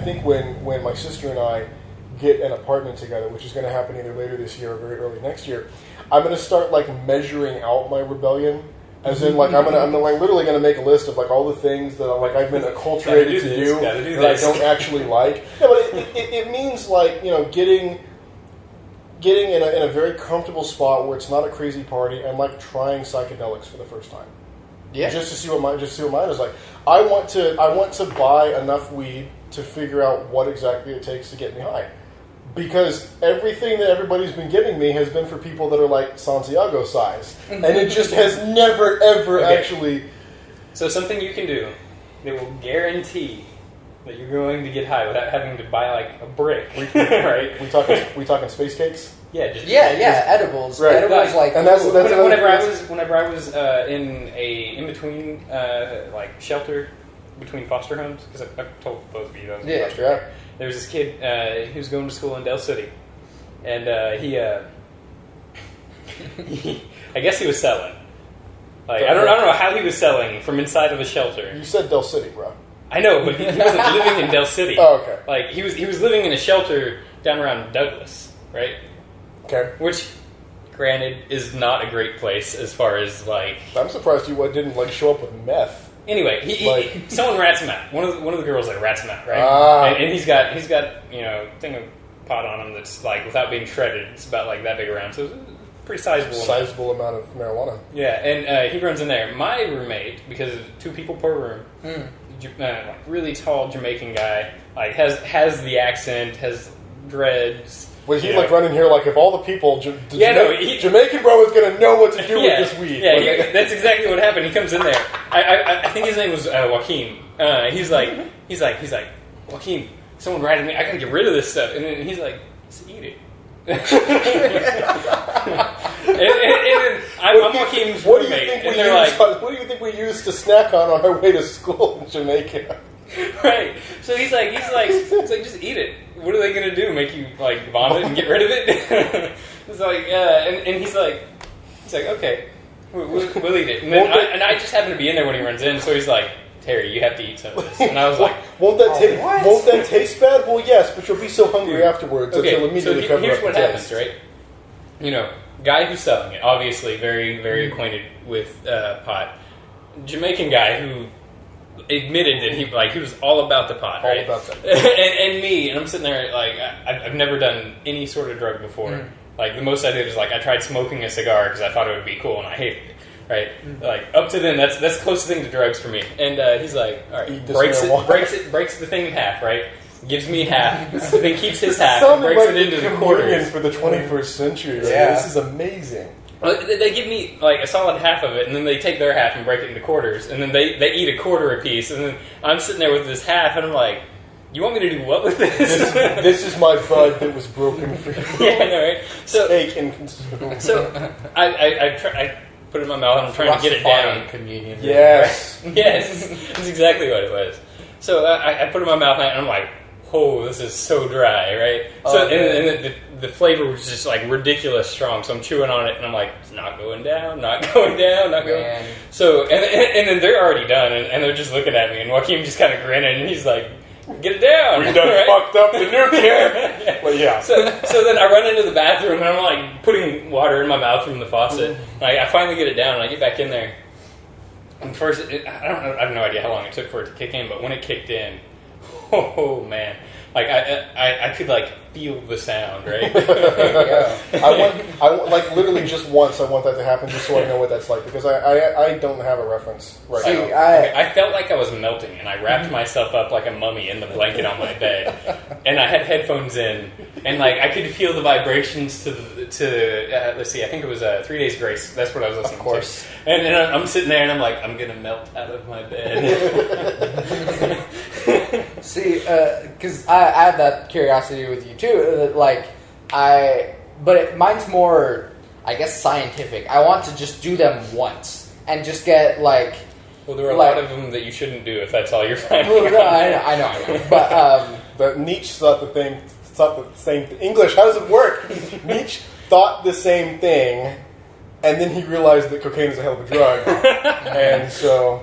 think when my sister and I get an apartment together, which is going to happen either later this year or very early next year, I'm going to start like measuring out my rebellion. As in, like, I'm like literally gonna make a list of like all the things that I've been acculturated to do that I don't actually like. No, but it means like getting in a very comfortable spot where it's not a crazy party and like trying psychedelics for the first time. Yeah. Just to see what mine is like. I want to buy enough weed to figure out what exactly it takes to get me high. Because everything that everybody's been giving me has been for people that are like Santiago size. And it just has never, ever actually... So something you can do that will guarantee that you're going to get high without having to buy like a brick, right? We talking space cakes? Yeah, edibles. Right. Edibles like... And that's whenever I was in between like shelter between foster homes, because I've told both of you those. Yeah. There was this kid who was going to school in Del City, and he I guess he was selling. Like I don't know how he was selling from inside of a shelter. You said Del City, bro. I know, but he wasn't living in Del City. Oh, okay. Like he was living in a shelter down around Douglas, right? Okay. Which, granted, is not a great place as far as like. I'm surprised you didn't like show up with meth. Anyway, someone rats him out. One of the girls rats him out, right? And he's got thing of pot on him that's like without being shredded, it's about like that big around. So it's a pretty sizable amount of marijuana. Yeah, and he runs in there. My roommate, because 2 people per room, like really tall Jamaican guy, like has the accent, has dreads. Was he like running here like if all the people, Jamaican bro is going to know what to do with this weed? Yeah, that's exactly what happened. He comes in there. I think his name was Joaquin. He's like Joaquin. Someone ratted me. I got to get rid of this stuff. And then he's like, just eat it. and I'm Joaquin's roommate. What do you think we used to snack on our way to school in Jamaica? Right. So he's like, just eat it. What are they gonna do? Make you like vomit and get rid of it? It's like, and he's like, okay, we'll eat it. And then I just happen to be in there when he runs in, so he's like, Terry, you have to eat some of this. And I was like, won't that taste bad? Well, yes, but you'll be so hungry afterwards that you'll immediately cover up the taste. Here's what happens, right? Guy who's selling it, obviously very, very acquainted with pot. Jamaican guy who admitted that he was all about the pot, right? All about that. and me, and I'm sitting there like I've never done any sort of drug before. Like the most I did is like I tried smoking a cigar because I thought it would be cool and I hated it. Right, like up to then, that's the closest thing to drugs for me. And he's like, all right, breaks the thing in half, right? Gives me half, then keeps his half, and breaks it into the quarters for the 21st century. Right? Yeah, this is amazing. They give me like a solid half of it, and then they take their half and break it into quarters, and then they eat a quarter apiece, and then I'm sitting there with this half, and I'm like, you want me to do what with this? This is my bud that was broken for you. Yeah, I know, right? So, steak and so I put it in my mouth and I'm trying to get it down. Convenient. Yes. Yes. That's exactly what it was. So I put it in my mouth and I'm like, oh, this is so dry, right? So and the flavor was just like ridiculous strong. So I'm chewing on it and I'm like, it's not going down, not going down, not going. So and then they're already done and they're just looking at me and Joaquin just kind of grinning and he's like, get it down. We done fucked up the nuclear. Well, yeah. So then I run into the bathroom and I'm like putting water in my mouth from the faucet. And I finally get it down and I get back in there. And first, I have no idea how long it took for it to kick in, but when it kicked in, oh man, like I could like feel the sound, right? Yeah. I want like literally just once. I want that to happen just so I know what that's like because I don't have a reference right now. I felt like I was melting, and I wrapped myself up like a mummy in the blanket on my bed, and I had headphones in, and like I could feel the vibrations to let's see, I think it was 3 Days Grace. That's what I was listening to. Of course. And I'm sitting there, and I'm like, I'm gonna melt out of my bed. See, because I have that curiosity with you too. Like, mine's more, I guess, scientific. I want to just do them once and just get like. Well, there are a lot of them that you shouldn't do if that's all you're planning. Well, no, I know. But but Nietzsche thought the same. English, how does it work? Nietzsche thought the same thing, and then he realized that cocaine is a hell of a drug, and so.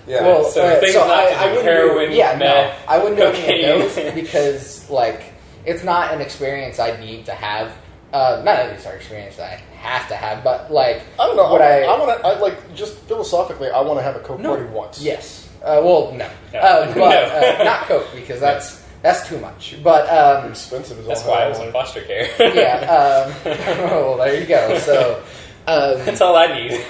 Yeah. Well, So things not to do, wouldn't heroin, meth, I wouldn't do any cocaine. of those because, like, it's not an experience I need to have. None of these are experiences I have to have, but, like... I don't know. What I like, just philosophically, I want to have a Coke party once. Yes. Well, no. No. But not Coke, because that's too much. But, Expensive as That's all why I hell. was in foster care. yeah. Well, there you go. So... That's all I need.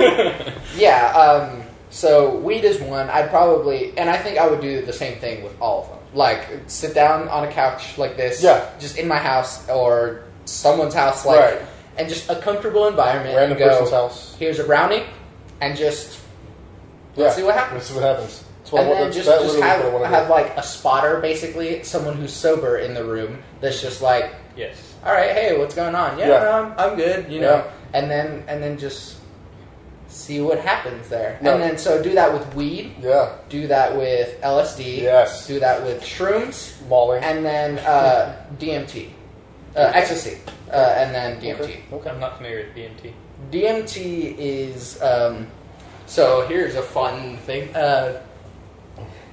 Yeah, so weed is one. I'd probably, and I think I would do the same thing with all of them. Like, sit down on a couch like this, just in my house or someone's house, like, Right. and just a comfortable environment. Random and go, person's house. Here's a brownie, and just let's see what happens. Let's see what happens. That's what And then that's just literally what I want to have do. like a spotter, basically, someone who's sober in the room. That's just like, Yes. all right, hey, what's going on? Yeah, Yeah. no, I'm good, you know. And then just see what happens there. No. And then so do that with weed. Yeah. Do that with LSD. Yes. Do that with shrooms. Molly. And then DMT. Ecstasy. And then DMT. Okay. I'm not familiar with BMT. DMT is... so here's a fun thing.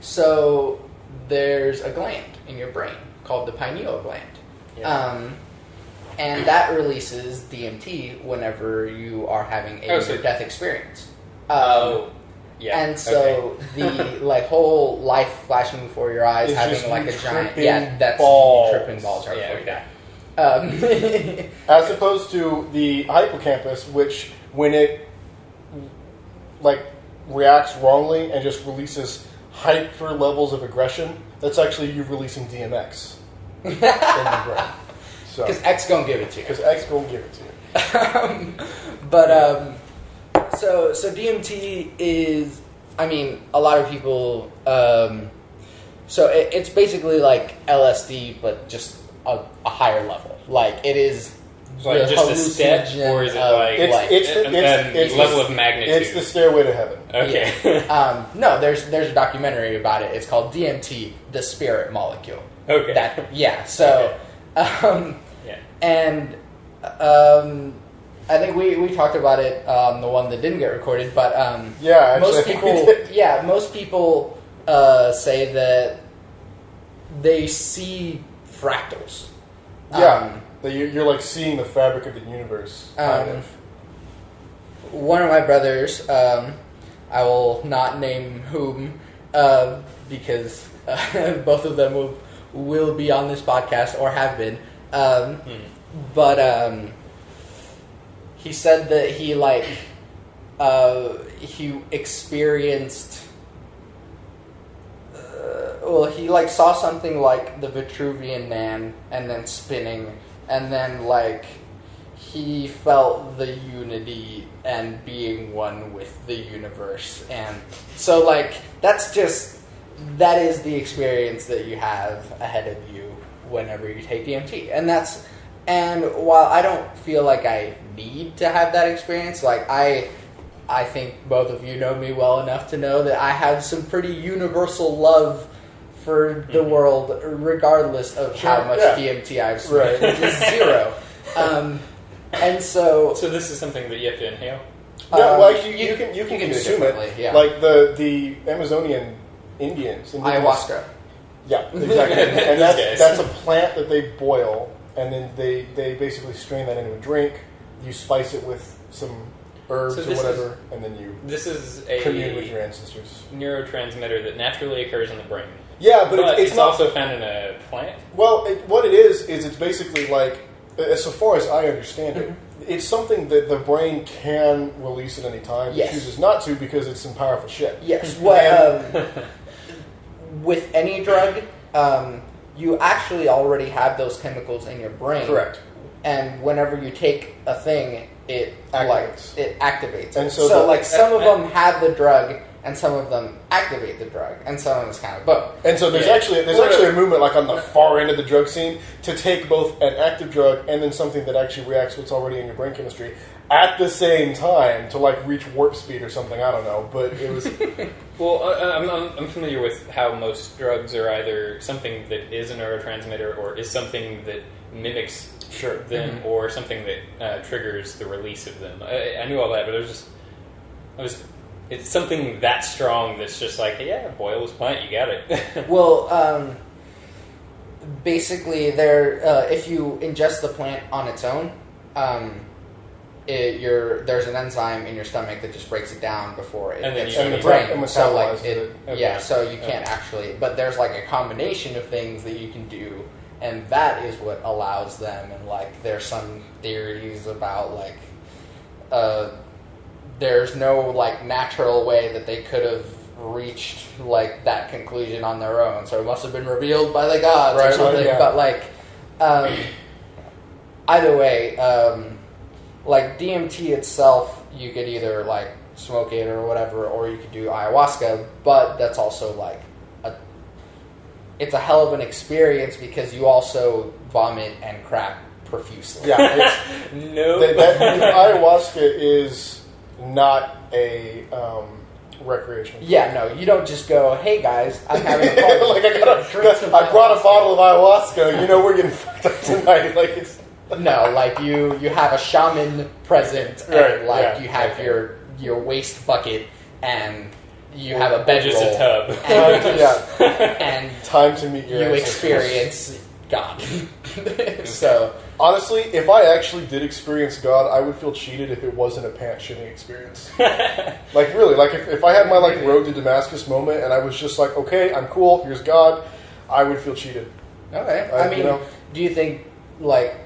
So there's a gland in your brain called the pineal gland. Yeah. And that releases DMT whenever you are having a near-death experience. Yeah. And so the like whole life flashing before your eyes, It's having just like you a giant tripping that's balls. you tripping balls right Yeah, before you okay. die. As opposed to the hippocampus, which when it like reacts wrongly and just releases hyper levels of aggression, that's actually you releasing DMX in your brain. So, Because X gonna give it to you. because X gonna give it to you. So DMT is, I mean, a lot of people. So it's basically like LSD, but just a higher level. Like it is. Like the just a step, or is it like It's a level of magnitude? It's the stairway to heaven. Okay. No, there's a documentary about it. It's called DMT, the spirit molecule. Okay. So, Yeah. and I think we talked about it on the one that didn't get recorded, but Yeah, actually, most I think we people, did. most people say that they see fractals. Yeah, that you're like seeing the fabric of the universe, kind of. One of my brothers, I will not name whom, because both of them will be on this podcast or have been. But he said that he experienced. He saw something like the Vitruvian Man, and then spinning, and then he felt the unity and being one with the universe, and so that is the experience that you have ahead of you whenever you take DMT, and while I don't feel like I need to have that experience, I think both of you know me well enough to know that I have some pretty universal love for the world, regardless of how much DMT I've smoked, which is zero. And so this is something that you have to inhale? No, you can do it consume differently, it. yeah. Like the Amazonian Indians. ayahuasca. Yeah, exactly. And These that's a plant that they boil, and then they basically strain that into a drink. You spice it with some herbs or whatever, and then you This is a commune with your ancestors. neurotransmitter that naturally occurs in the brain. Yeah, but it's not also found in a plant? Well, what it is it's basically like, so far as I understand it, it's something that the brain can release at any time. Yes. It chooses not to because it's some powerful shit. Yes. With any drug, you actually already have those chemicals in your brain. Correct. And whenever you take a thing, it Activates. it activates. And it. so some of them have the drug, and some of them activate the drug, and some of them is kind of both. And so there's actually a movement like on the far end of the drug scene to take both an active drug and then something that actually reacts what's already in your brain chemistry at the same time to reach warp speed or something. I don't know, but it was. Well, I'm familiar with how most drugs are either something that is a neurotransmitter or is something that mimics them, or something that triggers the release of them. I knew all that, but I was it's something that strong that's just like, yeah, boil this plant, you got it. Well, basically, if you ingest the plant on its own, there's an enzyme in your stomach that just breaks it down before it gets in the brain. And so like it. so you can't actually. But there's like a combination of things that you can do, and that is what allows them. And like there's some theories about like there's no like natural way that they could have reached like that conclusion on their own. So it must have been revealed by the gods or something. Right, yeah. But like either way. Like DMT itself, you could either like smoke it or whatever, or you could do ayahuasca. But that's also like it's a hell of an experience because you also vomit and crap profusely. Yeah, ayahuasca is not a recreation. Yeah, no, you don't just go, "Hey guys, I'm having a party." Like I brought a bottle of ayahuasca. You know, we're getting fucked up tonight. Like it's. No, like you have a shaman present, and you have your waste bucket, and you have a bedroll, just a tub, and time to meet your you ancestors. Experience God. So honestly, if I actually did experience God, I would feel cheated if it wasn't a pants shitting experience. Like really, like if I had my like road to Damascus moment, and I was just like, okay, I'm cool. Here's God, I would feel cheated. Okay, I mean, do you think like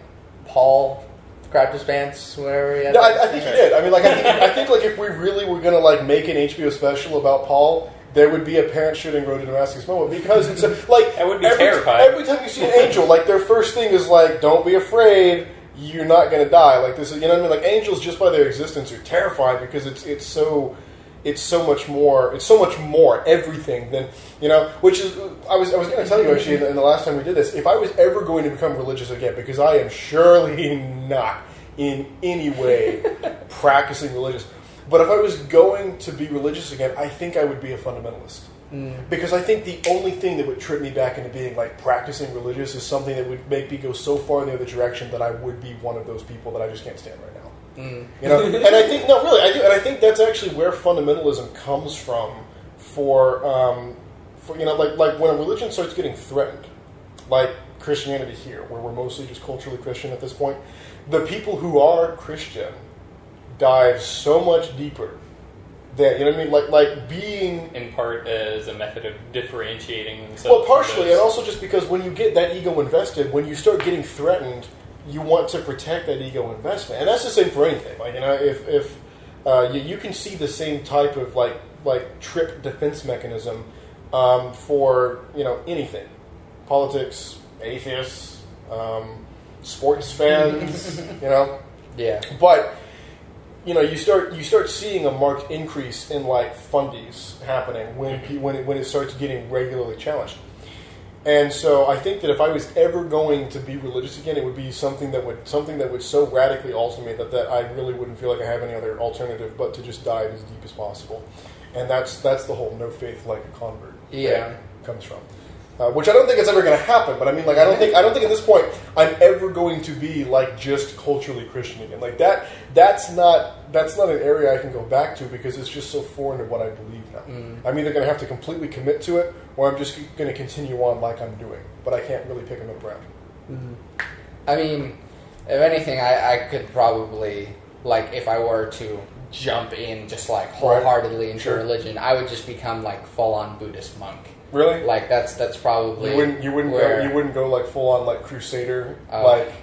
Paul crapped his pants whenever he had? No, I think he did. I mean, like I think like if we really were gonna like make an HBO special about Paul, there would be a parent shooting Road to Damascus moment because it's like that would be terrifying. Every time you see an angel, like their first thing is like, "Don't be afraid, you're not gonna die." Like this is, you know what I mean? Like angels, just by their existence, are terrifying because it's so much more everything than, you know, which is, I was going to tell you actually in the last time we did this, if I was ever going to become religious again, because I am surely not in any way practicing religious, but if I was going to be religious again, I think I would be a fundamentalist. Because I think the only thing that would trip me back into being like practicing religious is something that would make me go so far in the other direction that I would be one of those people that I just can't stand right now. You know, and I think I do, and I think that's actually where fundamentalism comes from. For you know, like when a religion starts getting threatened, like Christianity here, where we're mostly just culturally Christian at this point, the people who are Christian dive so much deeper that, you know what I mean, like being in part as a method of differentiating themselves. Well, partially, and also just because when you get that ego invested, when you start getting threatened, you want to protect that ego investment, and that's the same for anything. Like, you know, if you can see the same type of like trip defense mechanism for, you know, anything, politics, atheists, sports fans, you know, but you know, you start seeing a marked increase in like fundies happening when it starts getting regularly challenged. And so I think that if I was ever going to be religious again, it would be something that would so radically alter me that I really wouldn't feel like I have any other alternative but to just dive as deep as possible. And that's the whole no faith like a convert thing comes from. Which I don't think it's ever going to happen, but I mean, like, I don't think at this point I'm ever going to be like just culturally Christian again. Like that's not an area I can go back to because it's just so foreign to what I believe now. I'm either going to have to completely commit to it, or I'm just going to continue on like I'm doing. But I can't really pick a middle ground. I mean, if anything, I could probably, like, if I were to jump in just like wholeheartedly into religion, I would just become like full on Buddhist monk. Really? Like that's probably you wouldn't go like full on like crusader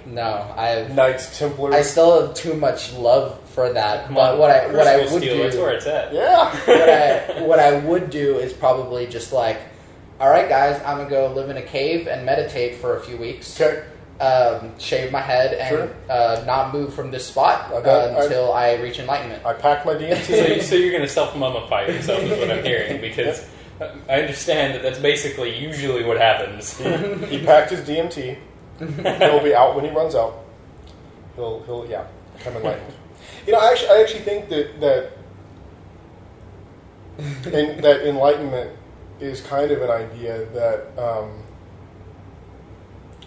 Knights Templar. I still have too much love for that. But what I would do, that's where it's at. Yeah. what I would do is probably just like, all right, guys, I'm gonna go live in a cave and meditate for a few weeks. Okay. Shave my head and not move from this spot until I reach enlightenment. I packed my DMT. So you're going to self-mummify yourself is what I'm hearing, because I understand that that's basically usually what happens. He packed his DMT. He'll be out when he runs out. He'll become enlightened. You know, I actually think that enlightenment is kind of an idea that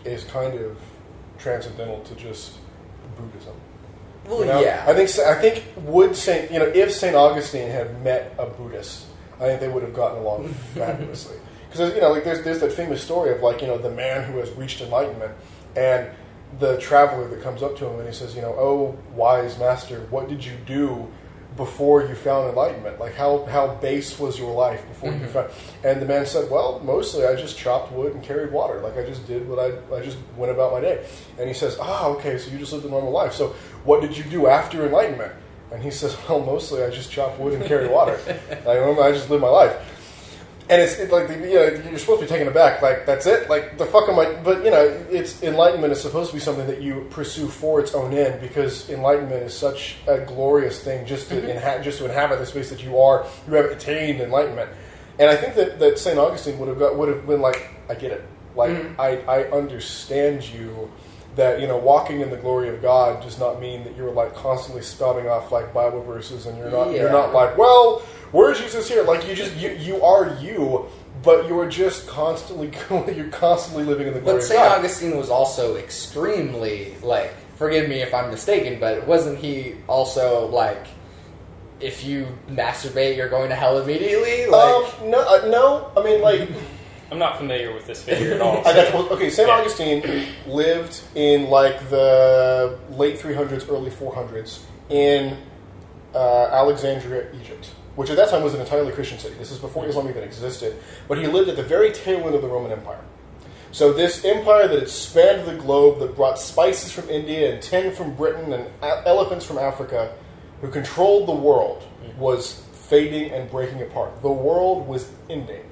is kind of transcendental to just Buddhism. Well, you know? yeah. I think if Saint Augustine had met a Buddhist, I think they would have gotten along fabulously. Because there's that famous story of the man who has reached enlightenment, and the traveler that comes up to him and he says, "Oh, wise master, what did you do before you found enlightenment? Like how base was your life before you found?" And the man said, "Well, mostly I just chopped wood and carried water. Like I just did what I just went about my day." And he says, "Okay, so you just lived a normal life. So what did you do after enlightenment?" And he says, "Well, mostly I just chopped wood and carried water. I just lived my life." And it's like you're supposed to be taken aback. Like that's it. Like the fuck am I? But it's enlightenment is supposed to be something that you pursue for its own end, because enlightenment is such a glorious thing just to inhabit the space that you have attained enlightenment. And I think that Saint Augustine would have been like, I get it. Like I understand you. That walking in the glory of God does not mean that you're like constantly spouting off like Bible verses, and you're not like, well, where's Jesus here? Like you are you, but you're just constantly living in the glory of God. But St. Augustine was also extremely like, forgive me if I'm mistaken, but wasn't he also like, if you masturbate, you're going to hell immediately? Like, no. I mean, like. I'm not familiar with this figure at all. St. Augustine lived in like the late 300s, early 400s in Alexandria, Egypt, which at that time was an entirely Christian city. This is before Islam even existed. But he lived at the very tail end of the Roman Empire. So this empire that had spanned the globe, that brought spices from India and tin from Britain and elephants from Africa, who controlled the world, was fading and breaking apart. The world was ending.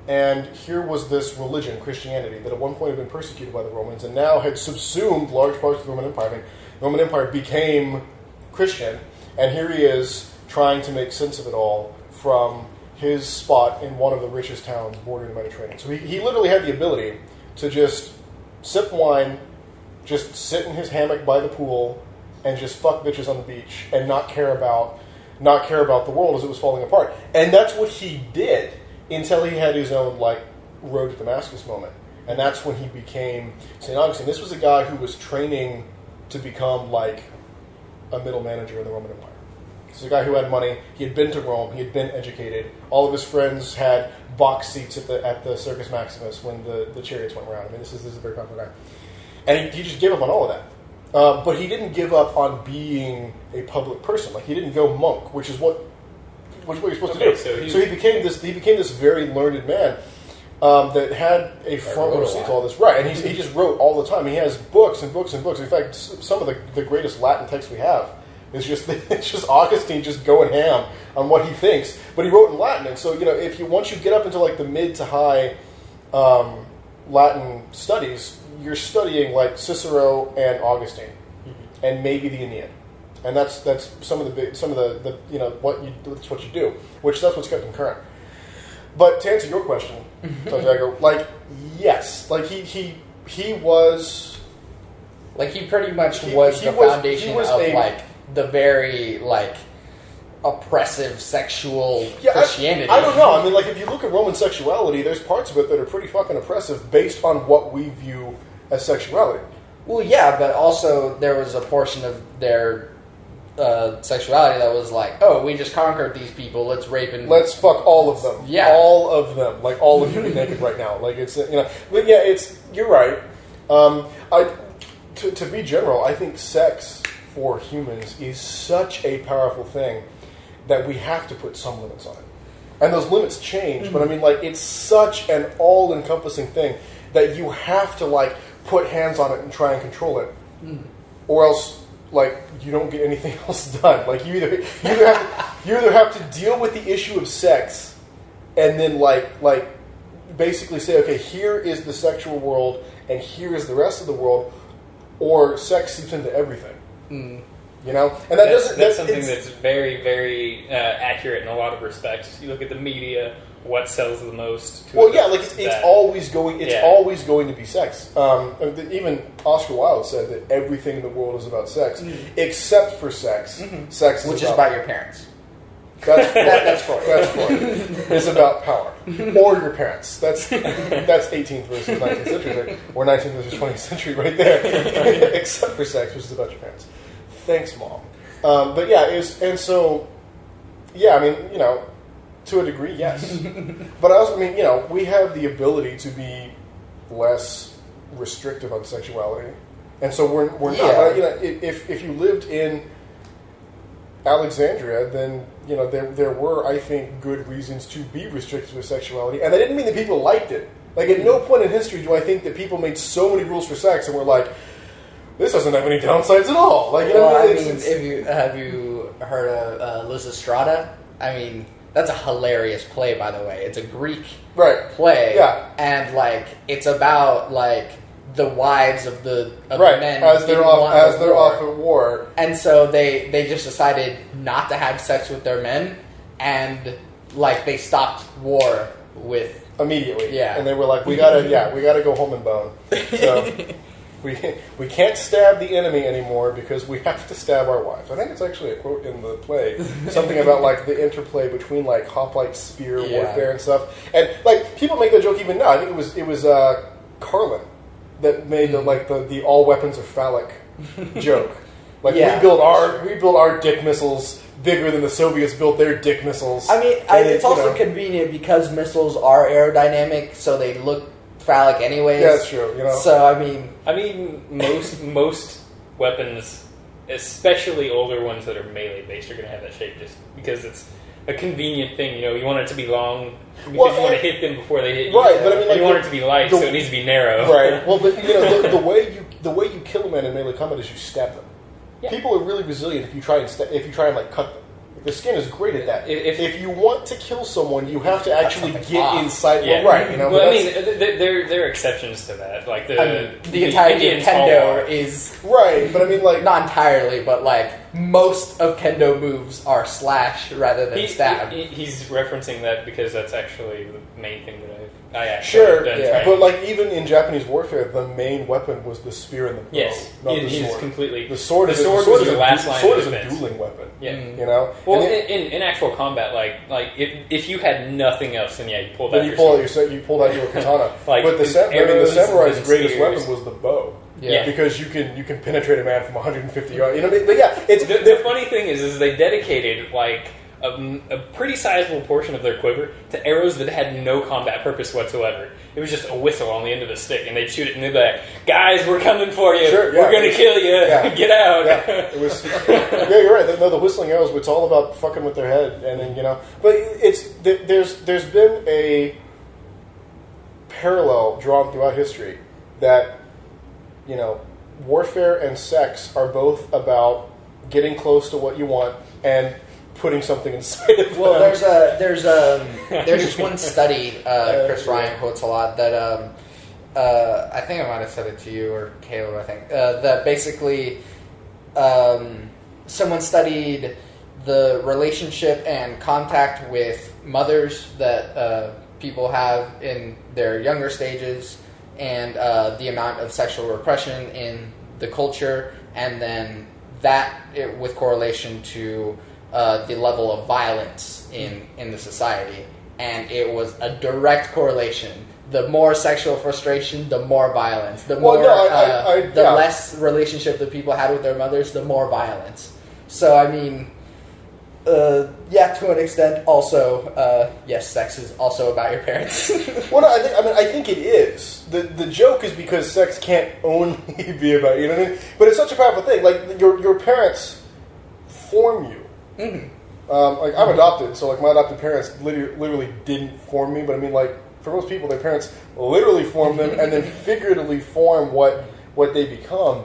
And here was this religion, Christianity, that at one point had been persecuted by the Romans and now had subsumed large parts of the Roman Empire. I mean, the Roman Empire became Christian, and here he is trying to make sense of it all from his spot in one of the richest towns bordering the Mediterranean. So he literally had the ability to just sip wine, just sit in his hammock by the pool, and just fuck bitches on the beach and not care about the world as it was falling apart. And that's what he did. Until he had his own, like, road to Damascus moment. And that's when he became St. Augustine. This was a guy who was training to become, like, a middle manager in the Roman Empire. This is a guy who had money. He had been to Rome. He had been educated. All of his friends had box seats at the Circus Maximus when the chariots went around. I mean, this is a very powerful guy. And he just gave up on all of that. But he didn't give up on being a public person. Like, he didn't go monk, which is what you're supposed to do. So he became this very learned man that had a front row seat to all this. Right, and he just wrote all the time. He has books and books and books. In fact, some of the greatest Latin texts we have is just Augustine just going ham on what he thinks. But he wrote in Latin, and so once you get up into like the mid to high Latin studies, you're studying like Cicero and Augustine, and maybe the Aeneid. And that's some of the that's what you do, that's what's kept him current. But to answer your question, Santiago, like yes, like he was, like he pretty much was the foundation of like the very like oppressive sexual Christianity. I don't know. I mean, like if you look at Roman sexuality, there's parts of it that are pretty fucking oppressive based on what we view as sexuality. Well, yeah, but also there was a portion of their sexuality that was like, oh, we just conquered these people, let's rape and let's fuck all of them. Yeah, all of them. Like all of you be naked right now. Like it's but yeah, you're right. To be general, I think sex for humans is such a powerful thing that we have to put some limits on it, and those limits change. But I mean, like it's such an all-encompassing thing that you have to like put hands on it and try and control it, or else. Like you don't get anything else done. Like you either have to deal with the issue of sex, and then like basically say, okay, here is the sexual world, and here is the rest of the world, or sex seeps into everything. And that's something that's very, very accurate in a lot of respects. You look at the media. What sells the most? It's always going. It's always going to be sex. Even Oscar Wilde said that everything in the world is about sex, except for sex. Sex, which is about your parents. That's Freud. That's Freud. It's about power or your parents. That's 18th versus 19th century, or 19th versus 20th century, right there. Except for sex, which is about your parents. Thanks, Mom. But yeah, and so, yeah, I mean, to a degree, yes. But I also, I mean, we have the ability to be less restrictive on sexuality. And so we're not, if you lived in Alexandria, then, there were, I think, good reasons to be restrictive with sexuality. And that didn't mean that people liked it. Like, at no point in history do I think that people made so many rules for sex and were like, this doesn't have any downsides at all. Like, have you heard of Lysistrata? I mean, that's a hilarious play, by the way. It's a Greek play, and it's about the wives of the men as they're off at war, and so they just decided not to have sex with their men, and they stopped war with immediately. Yeah, and they were like, we gotta go home and bone. So. We can't stab the enemy anymore because we have to stab our wives. I think it's actually a quote in the play, something about the interplay between hoplite spear warfare and stuff. And people make that joke even now. I think it was Carlin that made the all weapons are phallic joke. We build our dick missiles bigger than the Soviets built their dick missiles. I mean, it's also convenient because missiles are aerodynamic, so they look phallic anyways. Yeah, that's true. So I mean, most weapons, especially older ones that are melee based, are going to have that shape just because it's a convenient thing. You want it to be long because you want to hit them before they hit you. Right, but I mean, you want it to be light, so it needs to be narrow. Right. Well, but the way you kill a man in melee combat is you stab them. Yeah. People are really resilient if you try and cut them. The skin is great at that. If you want to kill someone, you have to actually get inside. Yeah. Well, right. Well, I mean, there are exceptions to that. Like the entire kendo is right, but I mean, not entirely, but most of kendo moves are slash rather than stab. He's referencing that because that's actually the main thing that I actually done training. But even in Japanese warfare, the main weapon was the spear and the bow. Yes, not the sword. Completely. The sword was the last line of defense. The sword is a dueling weapon. Yeah, Well, in actual combat, if you had nothing else, then you pulled out you pulled out your katana. But the samurai's greatest weapon was the bow. Yeah, because you can penetrate a man from 150 yards. But yeah, it's the funny thing is they dedicated a pretty sizable portion of their quiver to arrows that had no combat purpose whatsoever. It was just a whistle on the end of a stick, and they'd shoot it, and they'd be like, "Guys, we're coming for you. We're going to kill you. Get out." Yeah, it was. You're right. No, the whistling arrows. It's all about fucking with their head, and then But there's been a parallel drawn throughout history that warfare and sex are both about getting close to what you want and putting something inside of them. Well, there's this one study Chris Ryan quotes a lot that I think I might have said it to you or Caleb. I think that basically someone studied the relationship and contact with mothers that people have in their younger stages and the amount of sexual repression in the culture, and then that with correlation to the level of violence in the society. And it was a direct correlation. The more sexual frustration, the more violence. The more, less relationship that people had with their mothers, the more violence. So, I mean, to an extent, also, yes, sex is also about your parents. Well, no, I think it is. The joke is because sex can't only be about you know what I mean. But it's such a powerful thing. Your parents form you. Mm-hmm. I'm adopted, so my adopted parents literally didn't form me. But I mean, for most people, their parents literally form them and then figuratively form what they become.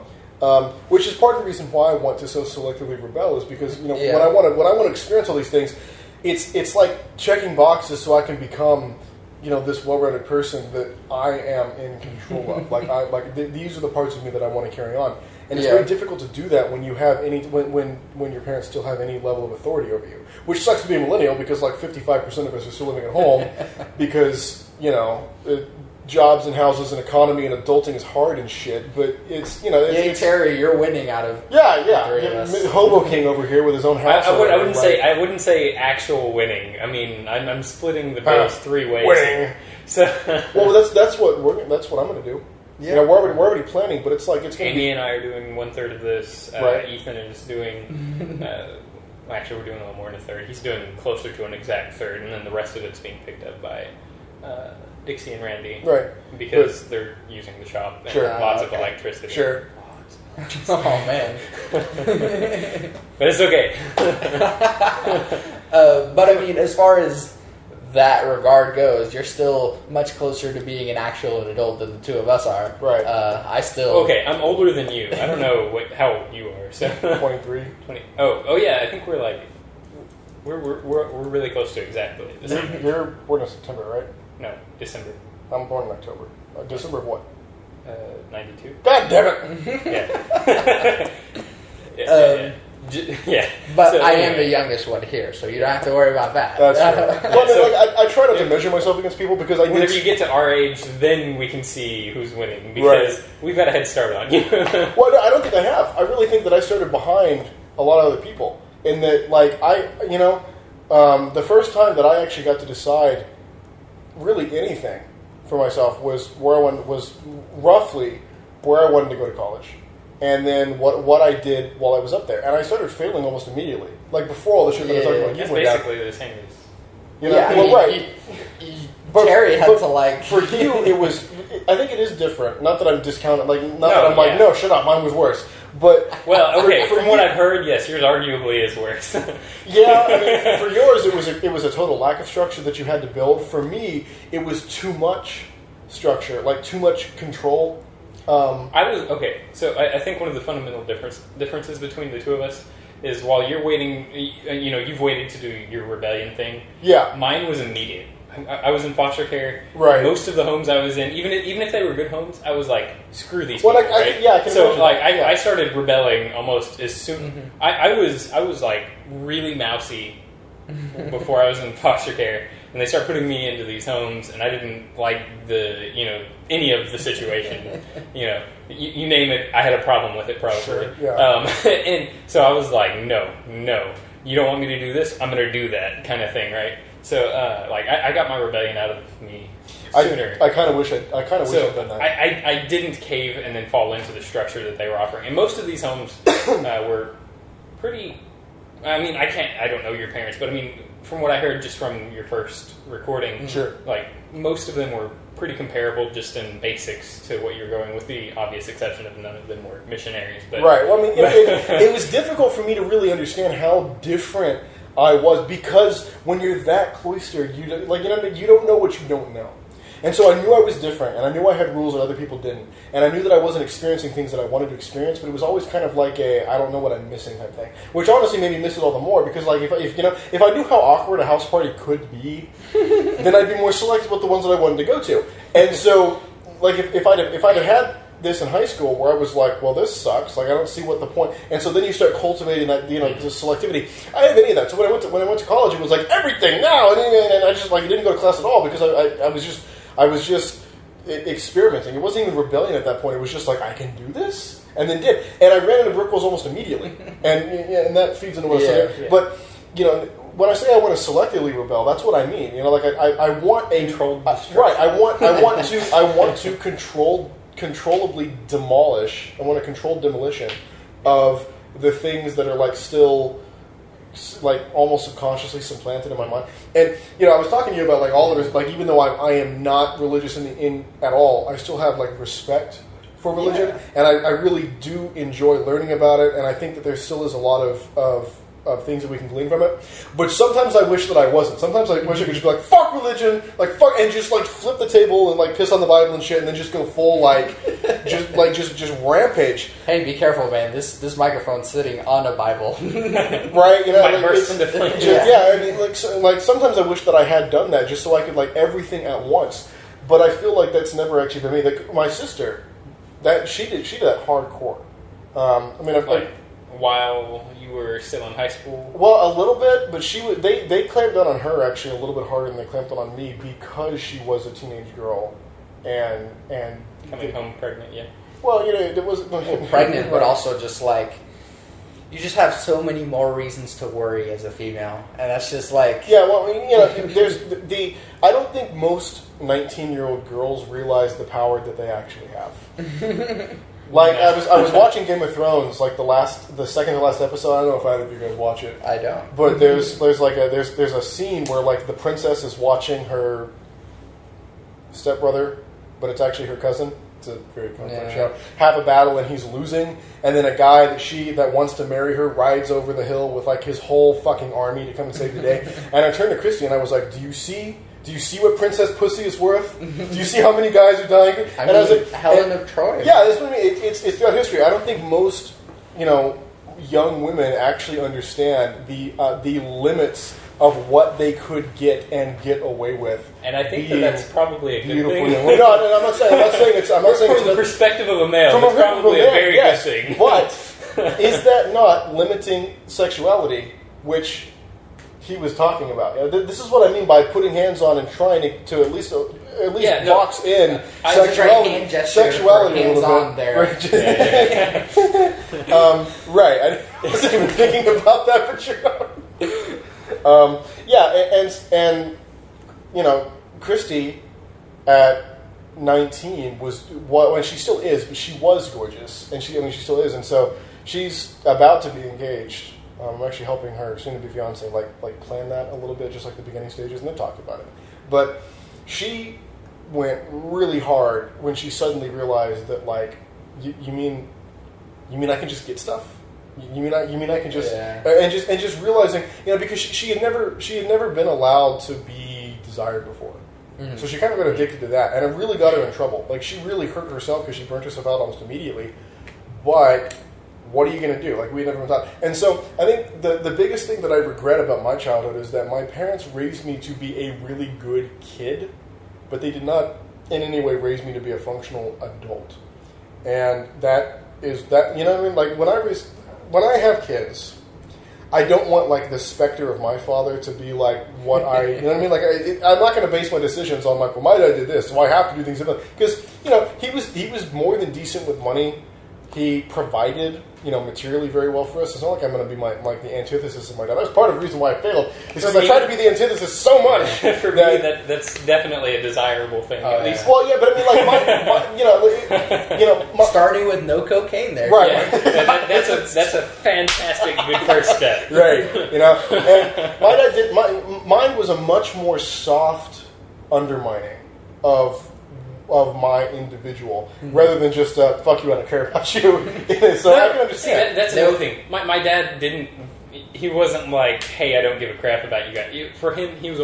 Which is part of the reason why I want to so selectively rebel is because when I want to experience all these things, it's like checking boxes so I can become this well-rounded person that I am in control of. These are the parts of me that I want to carry on, and it's very difficult to do that when you have when your parents still have any level of authority over you. Which sucks to be a millennial because 55% of us are still living at home because jobs and houses and economy and adulting is hard and shit, but it's Terry, you're winning out of Hobo King over here with his own house. I wouldn't say actual winning. I mean, I'm splitting the bills 3 ways. Winning. So well, that's what I'm going to do. You know, we're already planning, but it's like it's going to be. Amy and I are doing 1/3 of this. Right. Ethan is doing. Well, actually, we're doing a little more than a third. He's doing closer to an exact third, and then the rest of it's being picked up by Dixie and Randy. Right. Because they're using the shop and Sure. lots of electricity. Sure. Oh man. But it's okay. But I mean, as far as that regard goes, you're still much closer to being an actual adult than the two of us are. Right. I still. Okay, I'm older than you. I don't know how old you are. So 23. 20. Oh yeah. I think we're like we're really close to exactly the same. You're born in September, right? No, December. I'm born in October. December of what? 92. God damn it! Yeah. Yeah. Yeah. But So, I am anyway. the youngest one here, so you don't have to worry about that. That's true. Well, I mean, So- like, I try not to measure myself against people because I Whenever did. you get to our age, then we can see who's winning because we've got a head start on you. Well, no, I don't think I have. I really think that I started behind a lot of other people. In that, like, the first time that I actually got to decide really anything for myself was roughly where I wanted to go to college. And then what I did while I was up there. And I started failing almost immediately. Like, before all the shit that I was talking about, That's you went down. basically the same as... You know? Yeah, I well, mean, right. But- Terry had but to like. For you, it was... I think it is different. Not that I'm discounting... Like, not No, that I'm like, yeah. no, shut up, mine was worse. But... Well, okay, for from you- what I've heard, yes, yours arguably is worse. Yeah, I mean, for yours, it was a total lack of structure that you had to build. For me, it was too much structure, like too much control. So I think one of the fundamental differences between the two of us is while you're waiting, you've waited to do your rebellion thing. Yeah. Mine was immediate. I was in foster care. Right. Most of the homes I was in, even if they were good homes, I was like, screw these Well, people, I right? can so imagine like that, yeah. I started rebelling almost as soon. Mm-hmm. I was like really mousy before I was in foster care, and they start putting me into these homes, and I didn't like any of the situation. You name it, I had a problem with it probably. Sure, yeah. And so I was like, no, you don't want me to do this, I'm going to do that kind of thing, right? So I got my rebellion out of me sooner. I kind of wish I'd done that. I didn't cave and then fall into the structure that they were offering. And most of these homes were pretty... I mean, I don't know your parents, but I mean, from what I heard just from your first recording, Sure. like, most of them were pretty comparable just in basics to what you're going, with the obvious exception of none of them were missionaries. But, Right. Well, I mean, it was difficult for me to really understand how different I was, because when you're that cloistered, you don't know what you don't know. And so I knew I was different, and I knew I had rules that other people didn't, and I knew that I wasn't experiencing things that I wanted to experience, but it was always kind of like I don't know what I'm missing type thing, which honestly made me miss it all the more, because like if I knew how awkward a house party could be, then I'd be more selective with the ones that I wanted to go to. And so like if I'd have had this in high school where I was like, well, this sucks, like I don't see what the point, and so then you start cultivating that the selectivity. I didn't have any of that. So when I went to college, it was like everything now, and I just like didn't go to class at all, because I was just experimenting. It wasn't even rebellion at that point. It was just like, I can do this, and then did. And I ran into brick walls almost immediately, and that feeds into what I said. Yeah. But when I say I want to selectively rebel, that's what I mean. Like I want a Controlled right. I want to controllably demolish. I want a controlled demolition of the things that are like still, like almost subconsciously supplanted in my mind. And I was talking to you about like all of this, like even though I am not religious in at all, I still have like respect for religion, and I really do enjoy learning about it, and I think that there still is a lot of things that we can glean from it. But sometimes I wish that I wasn't. Sometimes I wish I could just be like, fuck religion, like fuck, and just like flip the table and like piss on the Bible and shit, and then just go full just rampage. Hey, be careful, man. This microphone's sitting on a Bible. Right? Might burst into flames. Yeah, I mean, like sometimes I wish that I had done that just so I could like everything at once. But I feel like that's never actually been me. Like my sister, that she did that hardcore. I mean, while you were still in high school? Well, a little bit, but they clamped down on her actually a little bit harder than they clamped down on me, because she was a teenage girl and Coming home pregnant, yeah. Well, it was pregnant, but also just like, you just have so many more reasons to worry as a female, and that's just like... Yeah, well, there's I don't think most 19-year-old girls realize the power that they actually have. Like, I was watching Game of Thrones, like the second to last episode. I don't know if either of you guys watch it. I don't. But there's a scene where like the princess is watching her stepbrother, but it's actually her cousin. It's a very complex show. Have a battle and he's losing, and then a guy that wants to marry her rides over the hill with like his whole fucking army to come and save the day. And I turned to Christy and I was like, "Do you see what Princess Pussy is worth? Do you see how many guys are dying?" I was like, Helen of Troy. Yeah, that's what I mean. It's throughout history. I don't think most young women actually understand the limits of what they could get and get away with. And I think that's probably a good thing. No, I'm not saying it's. I'm not saying from the perspective of a male. It's probably a very good thing. But is that not limiting sexuality, which he was talking about? This is what I mean by putting hands on and trying to at least box in sexuality a little bit. There. Right. I wasn't even thinking about that for sure. And Christy at 19 was when she still is, but she was gorgeous, and she still is, and so she's about to be engaged. I'm actually helping her soon-to-be fiance like plan that a little bit, just like the beginning stages, and then talk about it. But she went really hard when she suddenly realized that you mean I can just get stuff. You mean I can just and just realizing because she had never been allowed to be desired before, so she kind of got addicted to that, and it really got her in trouble. Like she really hurt herself because she burnt herself out almost immediately. But what are you going to do? Like we never been taught. And so I think the biggest thing that I regret about my childhood is that my parents raised me to be a really good kid, but they did not in any way raise me to be a functional adult. And that is that what I mean? Like when I have kids, I don't want like the specter of my father to be like what I, you know what I mean? Like I'm not going to base my decisions on like, well, my dad did this, so I have to do things differently. Because he was more than decent with money. He provided materially very well for us. It's not like I'm going to be the antithesis of my dad. That's part of the reason why I failed. Because I tried to be the antithesis so much. For me, that's definitely a desirable thing. At least. Well, yeah, but I mean, like starting with no cocaine there, right? Yeah. That's a fantastic good first step, right? And my dad did. Mine was a much more soft undermining of my individual, rather than just fuck you, I don't care about you. So I can understand. See, that's another thing. My dad didn't. He wasn't like, hey, I don't give a crap about you guys. For him, it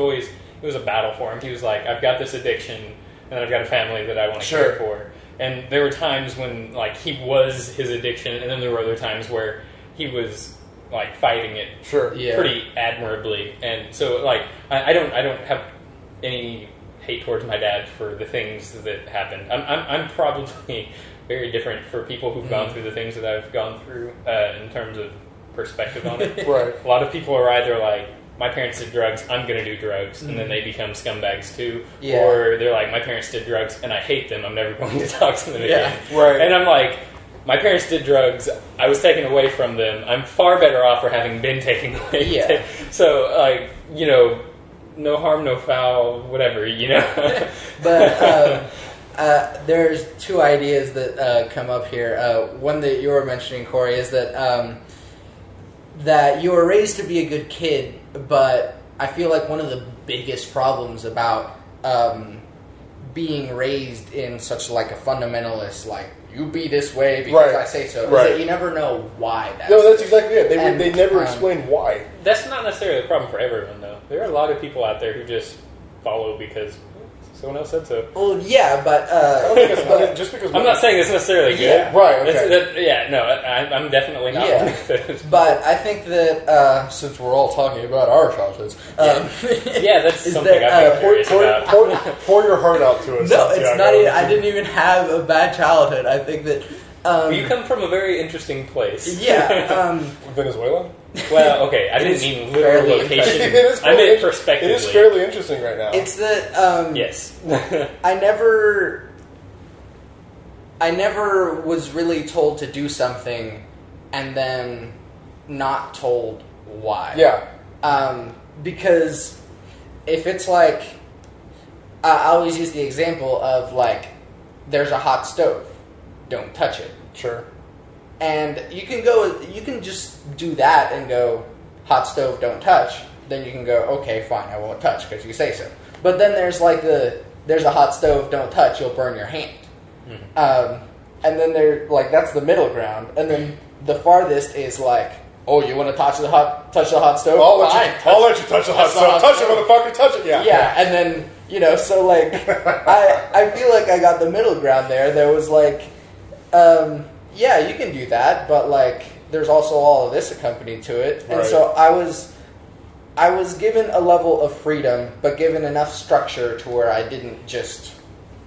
was a battle for him. He was like, I've got this addiction, and I've got a family that I want to care for. And there were times when like he was his addiction, and then there were other times where he was like fighting it pretty admirably. And so like I don't have any hate towards my dad for the things that happened. I'm probably very different for people who've gone through the things that I've gone through in terms of perspective on it. Right. A lot of people are either like, my parents did drugs, I'm going to do drugs, and then they become scumbags too. Yeah. Or they're like, my parents did drugs, and I hate them, I'm never going to talk to them again. Right. And I'm like, my parents did drugs, I was taken away from them, I'm far better off for having been taken away. Yeah. So, like, no harm, no foul, whatever, But there's two ideas that come up here. One that you were mentioning, Cory, is that that you were raised to be a good kid, but I feel like one of the biggest problems about being raised in such like a fundamentalist, like, you be this way because I say so, is that you never know why that's that's exactly it. They never explain why. That's not necessarily a problem for everyone, though. There are a lot of people out there who just follow because someone else said so. Well, yeah, but I don't think it's just because I'm not saying it's necessarily good. Yeah. Right. Okay. I'm definitely not. Yeah. But I think that since we're all talking about our childhoods, that's something I've been curious about. Pour your heart out to us. No, it's not. I didn't even have a bad childhood. I think that you come from a very interesting place. Yeah. Venezuela? Well, okay, I didn't mean literal location. I meant perspectively. It is fairly interesting right now. It's that yes. I never was really told to do something and then not told why. Yeah. Because if it's like I always use the example of like, there's a hot stove, don't touch it. Sure. And you can just do that and go, hot stove, don't touch. Then you can go, okay, fine, I won't touch because you say so. But then there's like there's a hot stove, don't touch, you'll burn your hand. Mm-hmm. And then that's the middle ground. And then the farthest is like, oh, you want to touch the hot stove? I'll let you touch the hot stove. Touch it, motherfucker, touch it. Yeah. Yeah, and then, so like, I feel like I got the middle ground there. There was like, yeah, you can do that, but like, there's also all of this accompanied to it. And so I was given a level of freedom, but given enough structure to where I didn't just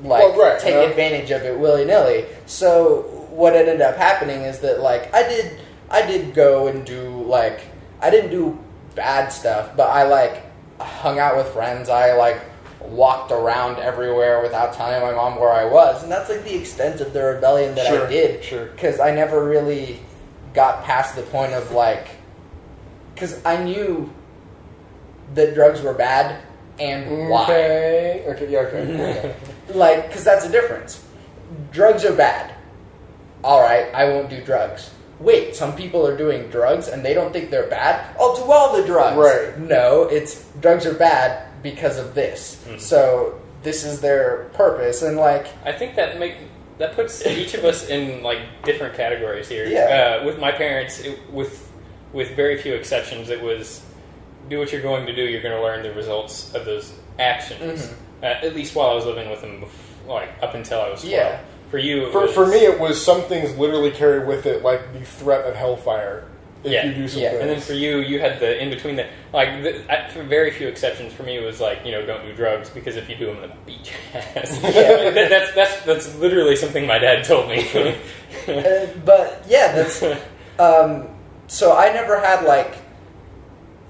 take advantage of it willy-nilly. So what ended up happening is that like I did go and do like, I didn't do bad stuff, but I like hung out with friends. I like walked around everywhere without telling my mom where I was, and that's like the extent of the rebellion that I did. Sure. Because I never really got past the point of like, because I knew that drugs were bad and why. Okay. Like, because that's the difference. Drugs are bad. All right, I won't do drugs. Wait, some people are doing drugs and they don't think they're bad? I'll do all the drugs. Right. No, it's drugs are bad because of this. Mm-hmm. So this is their purpose, and like, I think that puts each of us in like different categories here. Yeah. With my parents, with very few exceptions, it was do what you're going to do. You're going to learn the results of those actions. Mm-hmm. At least while I was living with them, like up until I was 12. Yeah. For you, for me, it was some things literally carry with it like the threat of hellfire. If you do some things. And then for you had the in between that. Like, for very few exceptions, for me, it was like, don't do drugs because if you do them, they'll beat your ass. Yeah. that's literally something my dad told me. But yeah, that's. So I never had like.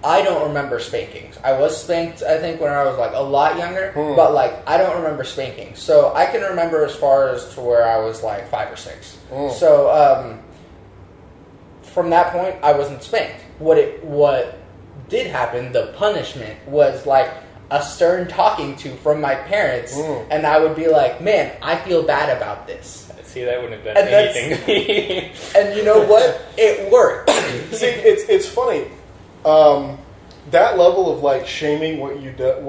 I don't remember spankings. I was spanked, I think, when I was like a lot younger, but like I don't remember spanking. So I can remember as far as to where I was like 5 or 6. So from that point, I wasn't spanked. What did happen? The punishment was like a stern talking to from my parents, and I would be like, "Man, I feel bad about this." See, that wouldn't have done anything to me. And you know what? It worked. See, it's funny. That level of like shaming what you did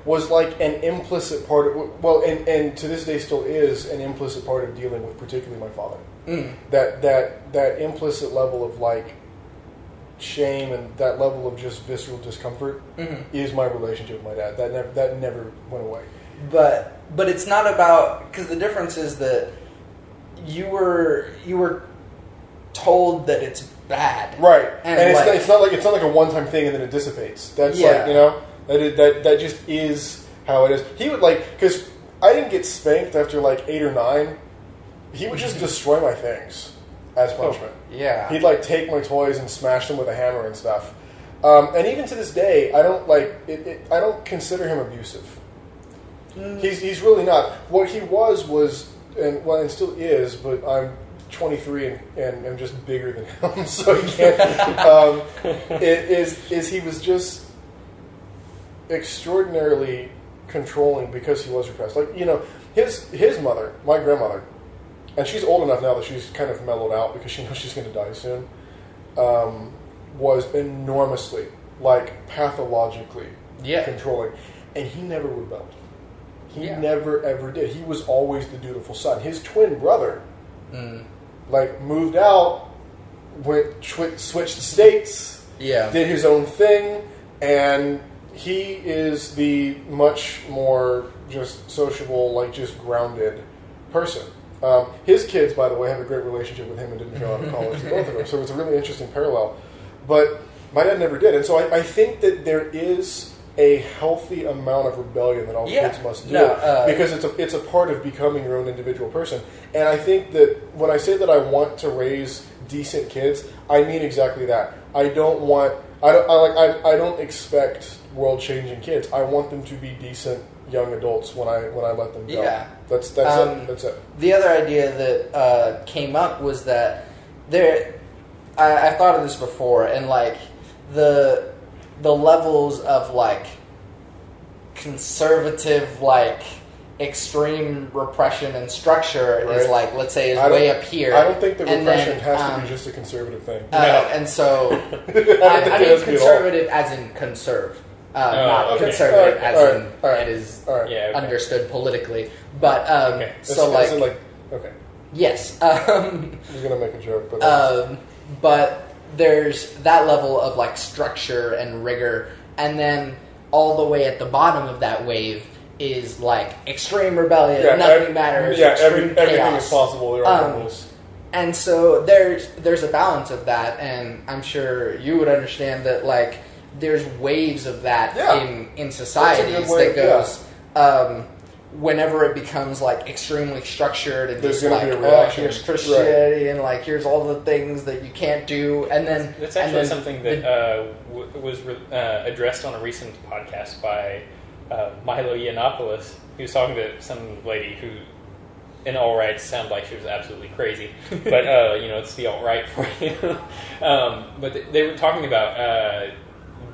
was like an implicit part of and to this day still is an implicit part of dealing with particularly my father. That implicit level of like shame and that level of just visceral discomfort is my relationship with my dad. That never went away. But it's not about, because the difference is that you were told that it's bad, right? And it's not like a one-time thing and then it dissipates. That's like, that just is how it is. He would because I didn't get spanked after like 8 or 9. He would just destroy my things as punishment. Yeah, he'd like take my toys and smash them with a hammer and stuff. And even to this day, I don't I don't consider him abusive. He's really not. What he was and still is, but I'm 23 and I'm just bigger than him, so he can't. He was just extraordinarily controlling because he was repressed. Like, his mother, my grandmother, and she's old enough now that she's kind of mellowed out because she knows she's going to die soon, was enormously, like, pathologically controlling, and he never rebelled. He never ever did. He was always the dutiful son. His twin brother, moved out, switched states, did his own thing, and he is the much more just sociable, like just grounded person. His kids, by the way, have a great relationship with him and didn't fail out of college, both of them. So it's a really interesting parallel. But my dad never did, and so I think that there is a healthy amount of rebellion that all kids must do because it's a part of becoming your own individual person. And I think that when I say that I want to raise decent kids, I mean exactly that. I don't expect world-changing kids. I want them to be decent young adults when I let them go. Yeah. That's it. That's it. The other idea that came up was that I've thought of this before, and like the levels of like conservative, like, extreme repression and structure is like, let's say, is way up here. I don't think that repression has to be just a conservative thing. And so, I mean conservative as in conserve. Not conservative as in it is understood politically. But, so like... Okay. Yes. I was going to make a joke, but there's that level of, like, structure and rigor, and then all the way at the bottom of that wave is, like, extreme rebellion, nothing matters, extreme everything chaos. is possible, there are no rules. And so there's a balance of that, and I'm sure you would understand that, like, there's waves of that in societies that goes... whenever it becomes, like, extremely structured and there's just like, here's Christianity and, like, here's all the things that you can't do, and then... That's actually something that was addressed on a recent podcast by Milo Yiannopoulos. He was talking to some lady who, in alt-right, sounded like she was absolutely crazy. But, it's the alt-right for you. But they were talking about...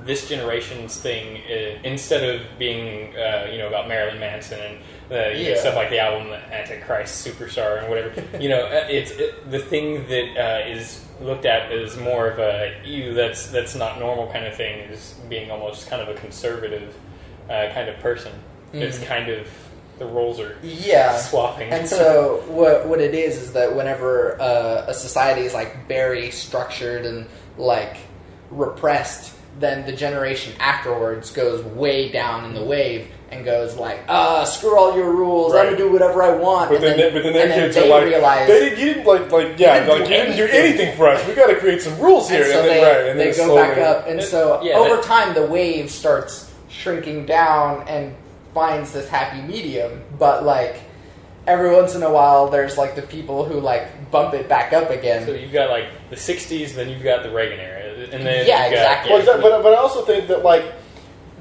this generation's thing, instead of being, about Marilyn Manson and stuff like the album Antichrist Superstar and whatever, it's the thing that is looked at as more of a that's not normal kind of thing is being almost kind of a conservative kind of person. Mm-hmm. It's kind of the roles are swapping. And so what it is that whenever a society is, like, very structured and, like, repressed, then the generation afterwards goes way down in the wave and goes like, screw all your rules, I'm gonna do whatever I want. But then their kids are like, you didn't do anything for us. We got to create some rules here. And so they go back up, and so over time the wave starts shrinking down and finds this happy medium. But, like, every once in a while, there's, like, the people who, like, bump it back up again. So you've got, like, the 60s, then you've got the Reagan era. And then exactly. But I also think that, like,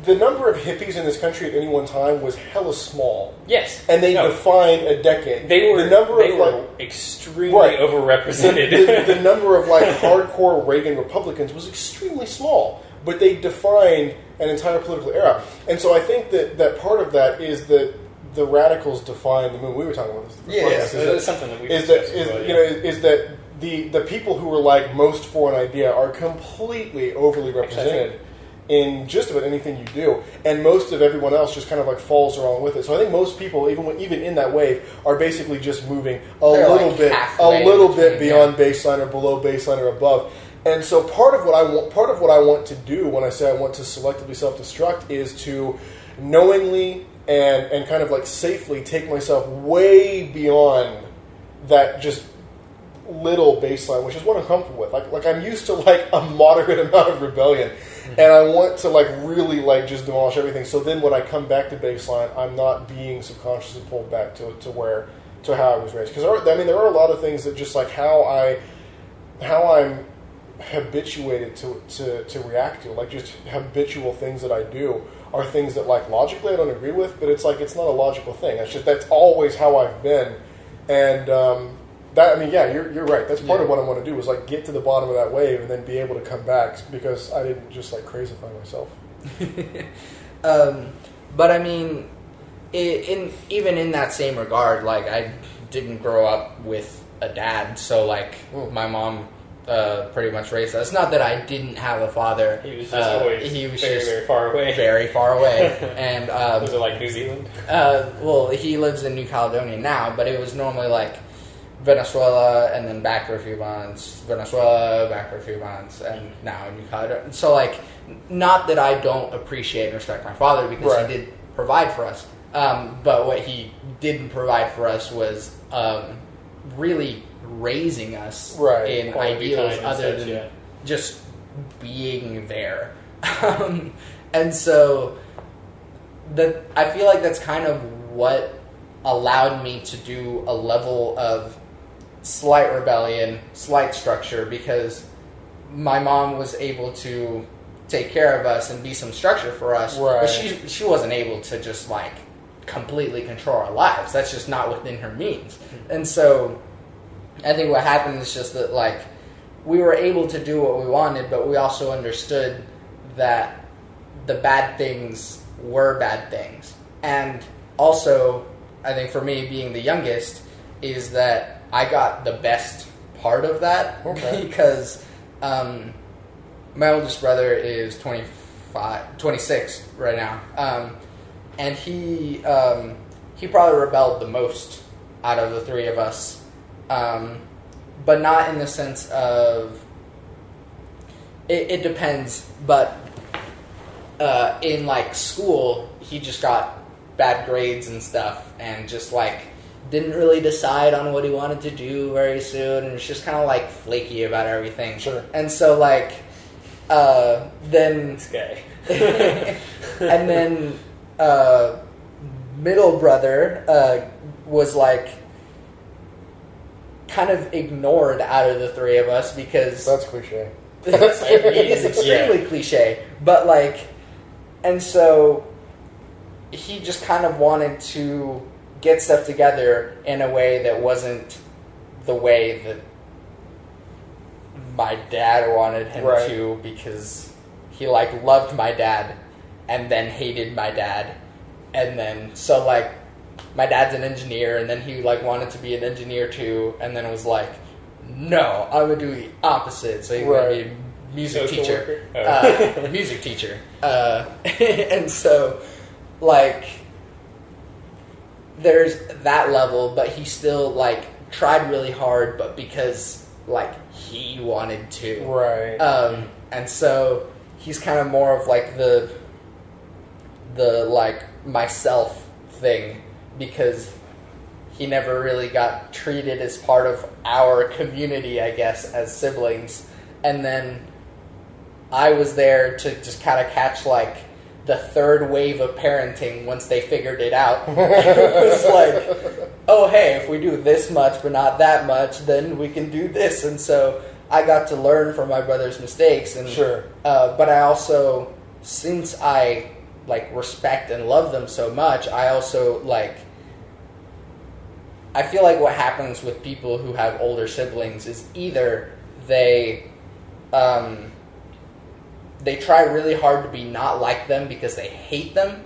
the number of hippies in this country at any one time was hella small. Yes. And they defined a decade. They were extremely overrepresented. The number of, like, hardcore Reagan Republicans was extremely small. But they defined an entire political era. And so I think that part of that is that the radicals define the movement. We were talking about this. That's something that we is that the people who are, like, most for an idea are completely overly represented in just about anything you do, and most of everyone else just kind of, like, falls along with it. So I think most people, even in that wave, are basically just moving a little bit beyond baseline or below baseline or above. And so part of what I want to do when I say I want to selectively self-destruct is to knowingly and kind of, like, safely take myself way beyond that just little baseline, which is what I'm comfortable with. Like I'm used to, like, a moderate amount of rebellion, and I want to, like, really, like, just demolish everything. So then when I come back to baseline, I'm not being subconsciously pulled back to how I was raised. Because there are a lot of things that just, like, how I'm habituated to react to, like, just habitual things that I do are things that, like, logically I don't agree with, but it's like it's not a logical thing. That's always how I've been, and you're right. That's part of what I want to do is, like, get to the bottom of that wave and then be able to come back because I didn't just, like, crazify myself. But I mean, even in that same regard, like, I didn't grow up with a dad, so, like, my mom pretty much raised us. Not that I didn't have a father. He was just always very far away. Very far away. And was it like New Zealand? Well, he lives in New Caledonia now, but it was normally, like, Venezuela and then back for a few months, Venezuela, back for a few months, and now New Caledonia. So, like, not that I don't appreciate and respect my father because he did provide for us, but what he didn't provide for us was really raising us in ideals other than just being there. And so I feel like that's kind of what allowed me to do a level of slight rebellion, slight structure, because my mom was able to take care of us and be some structure for us, but she wasn't able to just, like, completely control our lives. That's just not within her means. And so I think what happened is just that, like, we were able to do what we wanted, but we also understood that the bad things were bad things. And also, I think for me, being the youngest, is that I got the best part of that. Okay. Because my oldest brother is 26 right now. And he probably rebelled the most out of the three of us. But not in the sense of... It depends, but in, like, school, he just got bad grades and stuff, and just, like, didn't really decide on what he wanted to do very soon, and was just kind of, like, flaky about everything. Sure. And so, like, then... This guy. And then, middle brother was, like, kind of ignored out of the three of us, because... That's cliche. It is extremely cliche, but, like... And so, he just kind of wanted to get stuff together in a way that wasn't the way that my dad wanted him to, because he, like, loved my dad and then hated my dad. And then, so, like, my dad's an engineer, and then he, like, wanted to be an engineer too, and then was like, no, I'm going to do the opposite. So he would be a music Social teacher. worker? Music teacher. And so, like, there's that level, but he still, like, tried really hard, but because, like, he wanted to. Right. And so he's kind of more of, like, the like, myself thing, because he never really got treated as part of our community, I guess, as siblings. And then I was there to just kind of catch, like, the third wave of parenting once they figured it out. It was like, oh, hey, if we do this much but not that much, then we can do this. And so I got to learn from my brother's mistakes. And Sure. But I also, since I, like, respect and love them so much, I also, like... I feel like what happens with people who have older siblings is either they try really hard to be not like them because they hate them,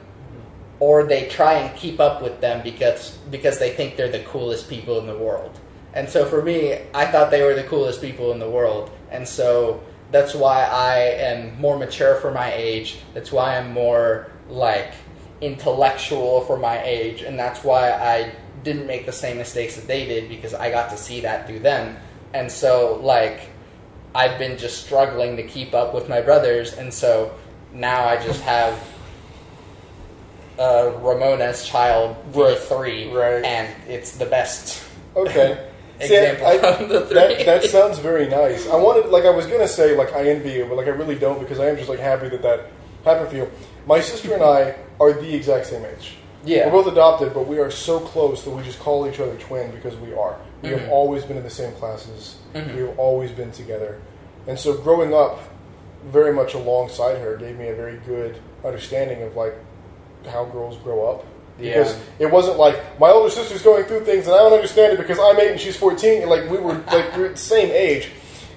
or they try and keep up with them because they think they're the coolest people in the world. And so for me, I thought they were the coolest people in the world, and so that's why I am more mature for my age. That's why I'm more, like, intellectual for my age, and that's why I didn't make the same mistakes that they did, because I got to see that through them. And so, like, I've been just struggling to keep up with my brothers, and so now I just have Ramones child V3, right. And it's the best example of the three. That sounds very nice. I was gonna say, like, I envy you, but, like, I really don't, because I am just, like, happy that happened for you. My sister and I are the exact same age. Yeah. We're both adopted, but we are so close that we just call each other twin, because we are. We have always been in the same classes. Mm-hmm. We have always been together. And so growing up very much alongside her gave me a very good understanding of, like, how girls grow up. Because it wasn't like, my older sister's going through things and I don't understand it because I'm 8 and she's 14. Like, we were the same age.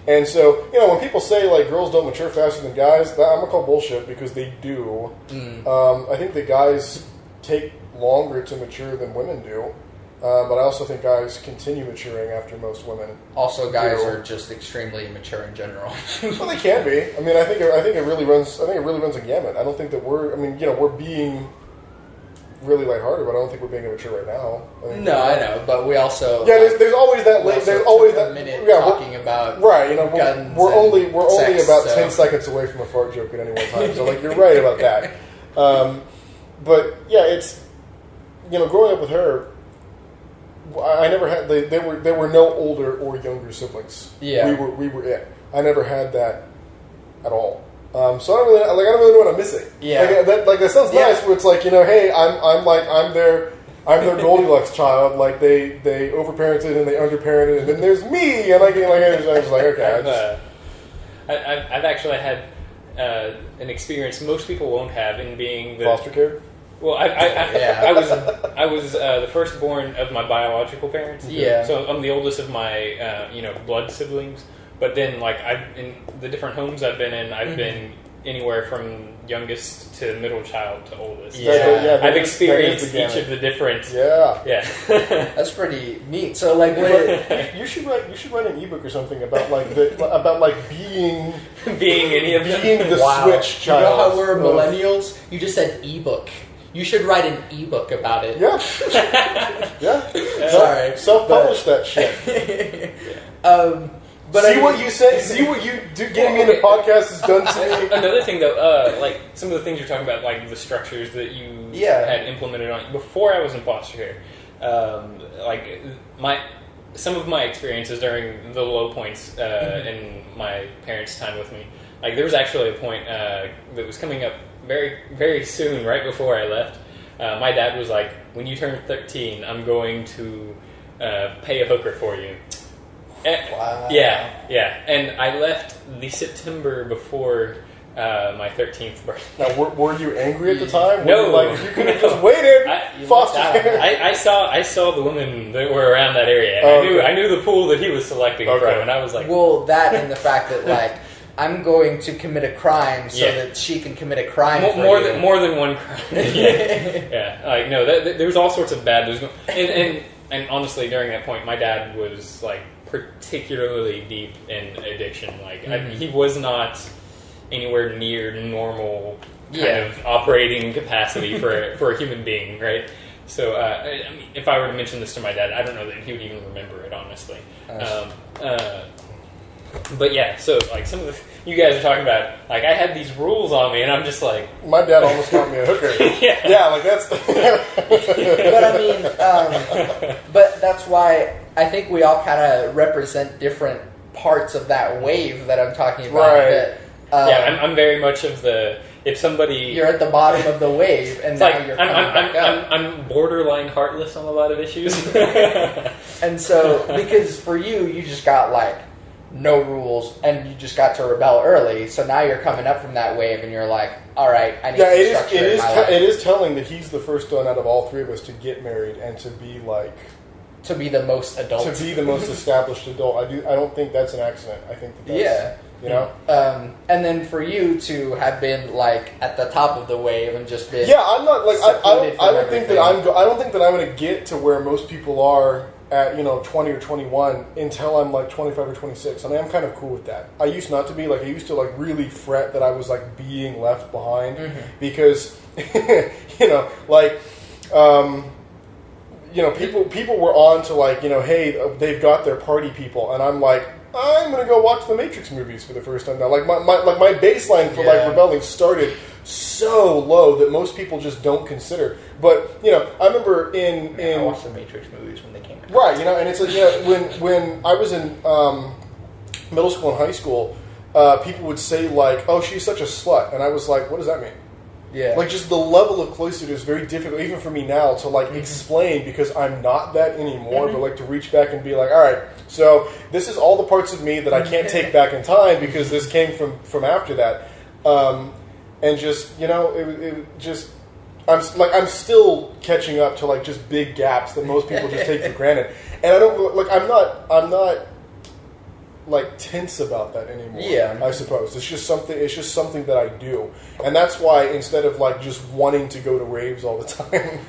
And so, you know, when people say, like, girls don't mature faster than guys, I'm going to call bullshit, because they do. I think that guys take longer to mature than women do. But I also think guys continue maturing after most women. Also, guys are just extremely immature in general. Well, they can be. I mean, I think it really runs a gamut. I don't think that we're being really lighthearted, but I don't think we're being immature right now. I know, but we also there's always that minute talking about right. You know, guns we're only sex, about 10 seconds away from a fart joke at any one time. So, like, you're right about that. But yeah, it's, you know, growing up with her, I never had there were no older or younger siblings. Yeah, we were it. I never had that at all. So I don't really know what I'm missing. Yeah, that sounds nice. Where it's like, you know, hey, I'm their Goldilocks child. Like, they overparented and they underparented, and then there's me, and I was like, okay. I've actually had an experience most people won't have in being the foster care. Well, I was the firstborn of my biological parents. Yeah. So I'm the oldest of my blood siblings. But then, like, in the different homes I've been in, I've been anywhere from youngest to middle child to oldest. Yeah. I've experienced each of the different. Yeah. That's pretty neat. So like, you should write an ebook or something about being any of them. being the Switch child. You know how we're millennials? You just said ebook. You should write an ebook about it. Yeah. Sorry. Self-publish that shit. But see what you say. See what you do. Getting into podcasts has done to me. Another thing, though, like some of the things you're talking about, like the structures that you had implemented on before I was in foster care. Some of my experiences during the low points in my parents' time with me. Like there was actually a point that was coming up very, very soon, right before I left. My dad was like, "When you turn 13, I'm going to pay a hooker for you." Wow. Yeah. And I left the September before my 13th birthday. Now, were you angry at the time? No. You could have just waited. Foster care. I saw the women that were around that area. And I knew the pool that he was selecting from, and I was like, well, that and the fact that like I'm going to commit a crime so that she can commit a crime more than one crime. Yeah. Like no, there was all sorts of bad. And honestly, during that point, my dad was like particularly deep in addiction. Like he was not anywhere near normal kind of operating capacity for a human being, right? So, I mean, if I were to mention this to my dad, I don't know that he would even remember it, honestly. But yeah, so like some of the you guys are talking about, like I had these rules on me, and I'm just like, my dad almost got me a hooker. Yeah, like that's. But I mean, but that's why I think we all kind of represent different parts of that wave that I'm talking about. Right. I'm very much of the if somebody you're at the bottom of the wave, and now like, you're coming back up. I'm borderline heartless on a lot of issues, and so because for you just got like no rules, and you just got to rebel early. So now you're coming up from that wave, and you're like, all right, I need to structure my life. It is telling that he's the first one out of all three of us to get married and to be like to be the most adult, to be the most established adult. I don't think that's an accident. I think that's you know. And then for you to have been like at the top of the wave and just been I'm not like I don't think that I'm going to get to where most people are at 20 or 21 until I'm like 25 or 26, and I'm kind of cool with that. I used not to be like I used to like really fret that I was like being left behind because people were on to like hey, they've got their party people, and I'm like, I'm gonna go watch the Matrix movies for the first time now. Like my baseline for like rebelling started so low that most people just don't consider. But I remember I watched the Matrix movies when they came out. Right, and it's like when I was in middle school and high school, people would say like, "Oh, she's such a slut," and I was like, "What does that mean?" Yeah, like just the level of cloistered is very difficult, even for me now, to like explain because I'm not that anymore. But like to reach back and be like, "All right, so this is all the parts of me that I can't take back in time because this came from after that," and just it just. I'm still catching up to like just big gaps that most people just take for granted, and I don't like I'm not like tense about that anymore. Yeah, I suppose it's just something that I do, and that's why instead of like just wanting to go to raves all the time,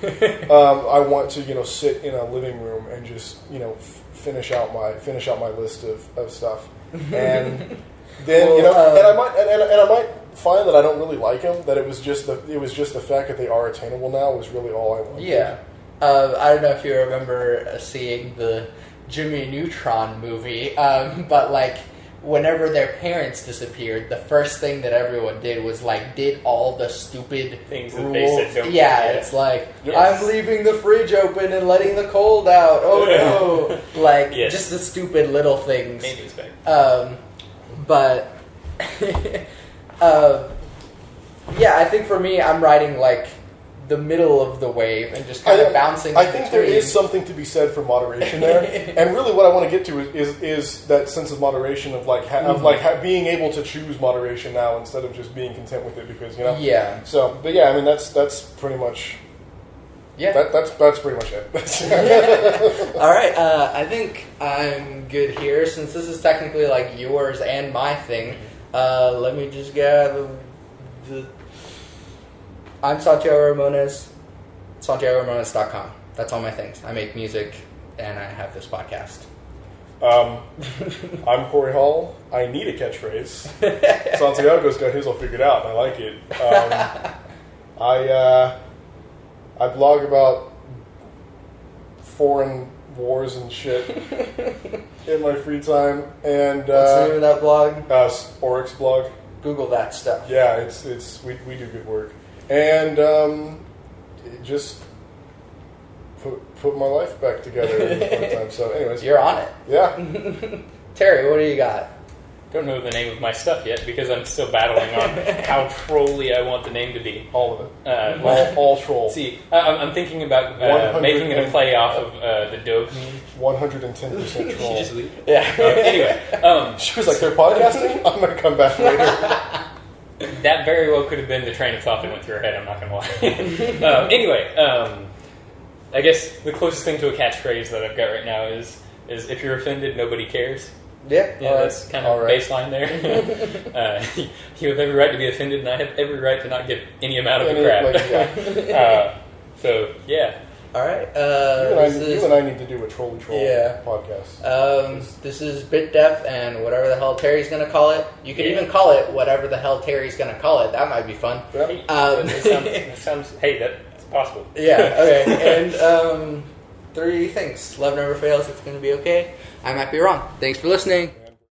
I want to sit in a living room and just finish out my list of stuff, and then I might find that I don't really like them. That it was just the fact that they are attainable now was really all I wanted. Yeah, I don't know if you remember seeing the Jimmy Neutron movie, but like whenever their parents disappeared, the first thing that everyone did was like did all the stupid things that rules. they said don't do. It's like I'm leaving the fridge open and letting the cold out. Oh no! Like just the stupid little things. But I think for me, I'm riding like the middle of the wave and just kind of bouncing. I think there is something to be said for moderation there, and really, what I want to get to is that sense of moderation of being able to choose moderation now instead of just being content with it because So, but I mean that's pretty much. Yeah, that's pretty much it. All right, I think I'm good here since this is technically like yours and my thing. Let me just get I'm Santiago Ramones. SantiagoRamones.com. That's all my things. I make music, and I have this podcast. I'm Cory Hall. I need a catchphrase. Santiago's got his all figured out, and I like it. I blog about foreign wars and shit in my free time. And What's the name of that blog? Oryx blog. Google that stuff. Yeah, it's we do good work, and just put my life back together at this point in time. So, anyways, You're on it. yeah. Terry, what do you got? Don't know the name of my stuff yet because I'm still battling on how trolly I want the name to be. All of it. All troll. See, I'm thinking about making it a play off of the Dove meme. 110% troll. She just leave? Yeah. Anyway, She was like, they're podcasting? I'm going to come back later. that very well could have been the train of thought that went through her head, I'm not going to lie. Anyway, I guess the closest thing to a catchphrase that I've got right now is if you're offended, nobody cares. Yeah. Yeah, that's kind of baseline there. You have every right to be offended, and I have every right to not give any amount of a crap. So, yeah. All right. You and I need to do a troll podcast. This is Bit Depth and whatever the hell Terry's going to call it. You can even call it whatever the hell Terry's going to call it. That might be fun. That sounds, hey, that's possible. Yeah, okay. And 3 things. Love never fails. It's going to be okay. I might be wrong. Thanks for listening.